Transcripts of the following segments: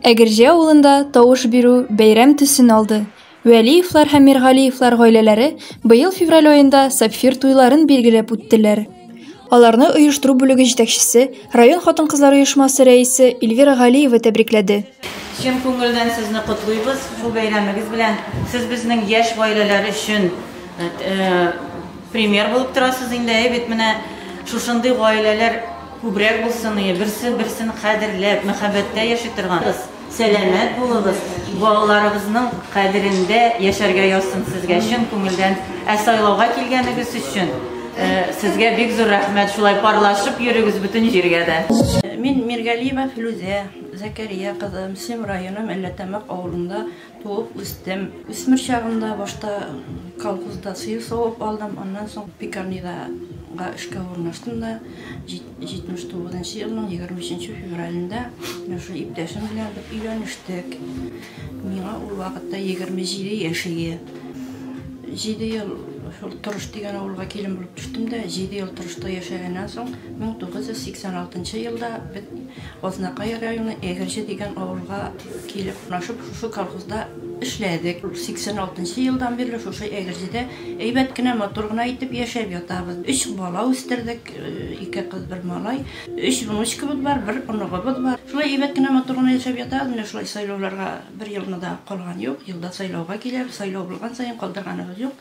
Әгерҗе авылында тавыш бирү бәйрәм төсен алды. Вәлиевлар һәм Миргалиевлар гаиләләре быел февраль айында сапфир туйларын билгеләп үттеләр. Аларны оештыру бүлеге җитәкчесе, район хатын-кызлар оешмасы рәисе Эльвира Галиева тәбрикләде. Чын күңелдән сезне котлыйбыз бу бәйрәмегез белән. Сез безнең яшь гаиләләр өчен пример булып торасыз инде. Бит менә шушындый гаиләләр күбрәк булсын, берсе-берсен кадерләп, мәхәббәттә яши торган. Сәламәт булыгыз, балаларыгызның кадерендә яшәргә язсын сезгә чын күңелдән. Сайлауга килгәнегез өчен сезгә бик зур рәхмәт. Шулай парлашып йөрегез бөтен җиргә дә. Мин Миргалиева Филүзә Закария кызым, Сем районы Мәлләтәмәк авылында туып үстем. Үсмер чагымда башта колхозда сыйыр савып алдым, аннан соң пекарнида эшкә урнаштым да 79 елның 23 февралендә шул иптәшем белән өйләнештек. Миңа ул вакытта 27 яшьгә. 7 ел шул Торыш дигән авылга килен булып төштем дә, 7 ел Торышта яшәгәннән соң 1986 елда бит Азнакай районы Әгерҗе дигән авылга килеп урнашып, шушы колхозда эшләдек. 86 елдан бирле шушы Әгерҗедә әйбәт кенә матур гына итеп яшәп ятабыз. 3 бала үстердек, 2 кыз, 1 малай. 3 внучкабыз бар, 1 оныгыбыз бар. Шулай әйбәт кенә матур гына яшәп ятабыз. Менә шулай сайлауларга 1 елны да калган юк. Елда сайлауга киләбез, сайлау булган саен калдырганыбыз юк.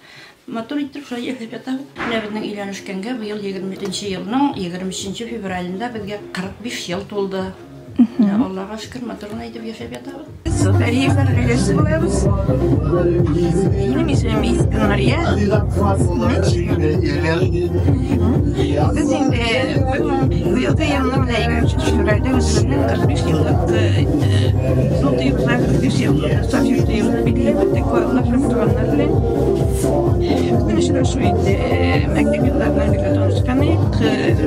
Матур итеп шулай яшәп ятабыз. Менә безнең өйләнешкәнгә быел 23 елның 23 февралендә безгә 45 ел тулды. Аллага шөкер, матур гына итеп яшәп ятабыз. Сәләмәт булабыз. Минем исемем Мария. Без инде быелгы елның белән февральдә үзебезнең 45 еллык зур тыйбызга 45 еллык сапфир тыйбызны билгеләп койлап торганнар белән безнең эшләр шул инде мәктәп елларыннан бирле танышканык,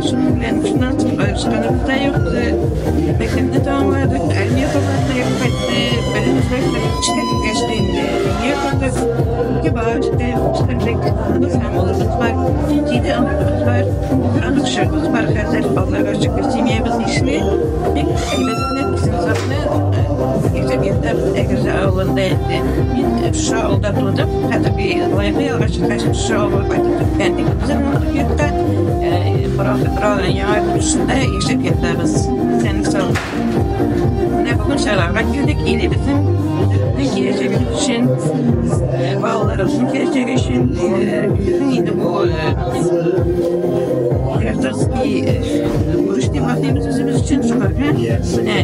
шуның белән шуннан соң танышканыбыз да юк. Мәктәпне тәмамладык, армия хезмәтенә кайтты. Белемезгә эшкә инде. Ягъни бар, эшләрлек һәм улыбыз бар. Җиде аныбыз бар. Аныкшыбыз бар. Хәзер балаларга шөкер семьябыз ишле. Бик әйбәт сәзгәтне ягъни Әгерҗе авылында мин шушы авылда тудым. Хәзер лайыклы ялга чыккач шушы авылга кайтып киттек. Безнең йортта бара яңа шунда яшәп ятабыз. Сән сау. Менә бүген шәһәргә килдек, илебезнең киләчәге өчен, балаларыбызның киләчәге өчен инде бу гражданский бурыч дип атыйбыз үзебез өчен шуларга. Менә